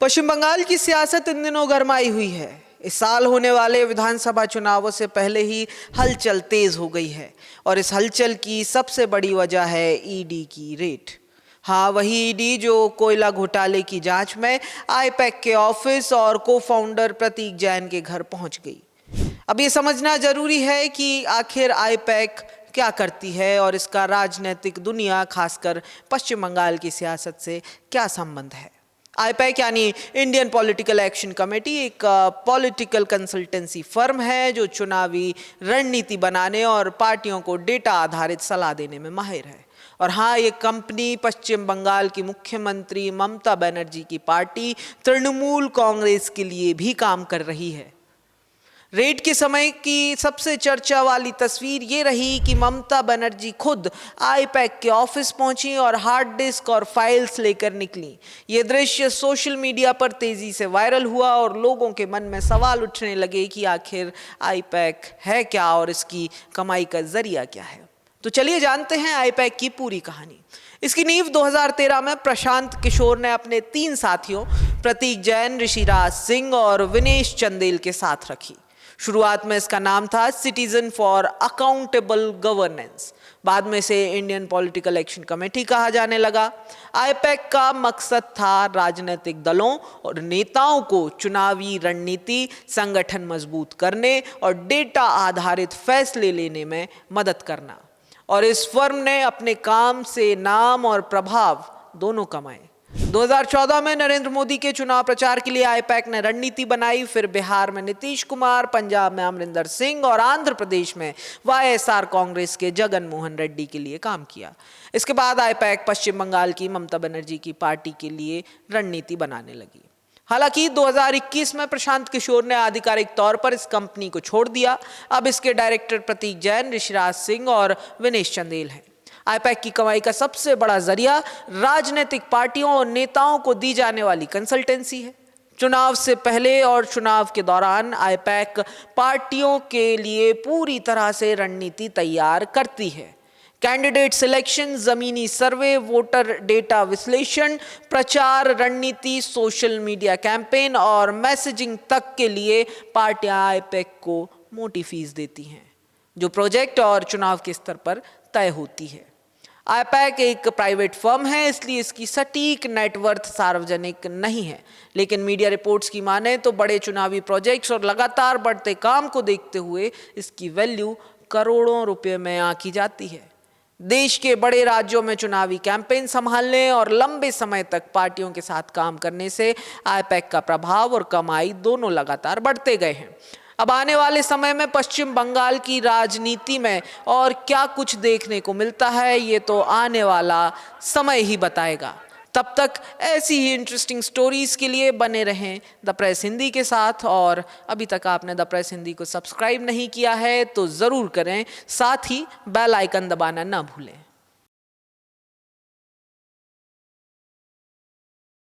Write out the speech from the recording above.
पश्चिम बंगाल की सियासत इन दिनों गरमाई हुई है। इस साल होने वाले विधानसभा चुनावों से पहले ही हलचल तेज हो गई है और इस हलचल की सबसे बड़ी वजह है ईडी की रेड। हाँ, वही ईडी जो कोयला घोटाले की जांच में आईपैक के ऑफिस और को फाउंडर प्रतीक जैन के घर पहुंच गई। अब ये समझना जरूरी है कि आखिर आईपैक क्या करती है और इसका राजनीतिक दुनिया खासकर पश्चिम बंगाल की सियासत से क्या संबंध है। आईपैक यानी इंडियन पॉलिटिकल एक्शन कमेटी एक पॉलिटिकल कंसल्टेंसी फर्म है जो चुनावी रणनीति बनाने और पार्टियों को डेटा आधारित सलाह देने में माहिर है। और हाँ, ये कंपनी पश्चिम बंगाल की मुख्यमंत्री ममता बनर्जी की पार्टी तृणमूल कांग्रेस के लिए भी काम कर रही है। रेड के समय की सबसे चर्चा वाली तस्वीर ये रही कि ममता बनर्जी खुद आईपैक के ऑफिस पहुंची और हार्ड डिस्क और फाइल्स लेकर निकली। ये दृश्य सोशल मीडिया पर तेजी से वायरल हुआ और लोगों के मन में सवाल उठने लगे कि आखिर आईपैक है क्या और इसकी कमाई का जरिया क्या है। तो चलिए जानते हैं आईपैक की पूरी कहानी। इसकी नींव 2013 में प्रशांत किशोर ने अपने 3 साथियों प्रतीक जैन, ऋषिराज सिंह और विनेश चंदेल के साथ रखी। शुरुआत में इसका नाम था सिटीजन फॉर अकाउंटेबल गवर्नेंस, बाद में इसे इंडियन पॉलिटिकल एक्शन कमेटी कहा जाने लगा। आईपैक का मकसद था राजनीतिक दलों और नेताओं को चुनावी रणनीति, संगठन मजबूत करने और डेटा आधारित फैसले लेने में मदद करना। और इस फर्म ने अपने काम से नाम और प्रभाव दोनों कमाए। 2014 में नरेंद्र मोदी के चुनाव प्रचार के लिए आईपैक ने रणनीति बनाई। फिर बिहार में नीतीश कुमार, पंजाब में अमरिंदर सिंह और आंध्र प्रदेश में वाईएसआर कांग्रेस के जगन मोहन रेड्डी के लिए काम किया। इसके बाद आईपैक पश्चिम बंगाल की ममता बनर्जी की पार्टी के लिए रणनीति बनाने लगी। हालांकि 2021 में प्रशांत किशोर ने आधिकारिक तौर पर इस कंपनी को छोड़ दिया। अब इसके डायरेक्टर प्रतीक जैन, ऋषिराज सिंह और विनेश चंदेल हैं। आईपैक की कमाई का सबसे बड़ा जरिया राजनीतिक पार्टियों और नेताओं को दी जाने वाली कंसल्टेंसी है। चुनाव से पहले और चुनाव के दौरान आईपैक पार्टियों के लिए पूरी तरह से रणनीति तैयार करती है। कैंडिडेट सिलेक्शन, जमीनी सर्वे, वोटर डेटा विश्लेषण, प्रचार रणनीति, सोशल मीडिया कैंपेन और मैसेजिंग तक के लिए पार्टियां आईपैक को मोटी फीस देती हैं, जो प्रोजेक्ट और चुनाव के स्तर पर तय होती है। आईपैक एक प्राइवेट फर्म है, इसलिए इसकी सटीक नेटवर्थ सार्वजनिक नहीं है, लेकिन मीडिया रिपोर्ट्स की माने तो बड़े चुनावी प्रोजेक्ट्स और लगातार बढ़ते काम को देखते हुए इसकी वैल्यू करोड़ों रुपए में आंकी जाती है। देश के बड़े राज्यों में चुनावी कैंपेन संभालने और लंबे समय तक पार्टियों के साथ काम करने से आईपैक का प्रभाव और कमाई दोनों लगातार बढ़ते गए हैं। अब आने वाले समय में पश्चिम बंगाल की राजनीति में और क्या कुछ देखने को मिलता है, ये तो आने वाला समय ही बताएगा। तब तक ऐसी ही इंटरेस्टिंग स्टोरीज के लिए बने रहें द प्रेस हिंदी के साथ। और अभी तक आपने द प्रेस हिंदी को सब्सक्राइब नहीं किया है तो ज़रूर करें, साथ ही बेल आइकन दबाना ना भूलें।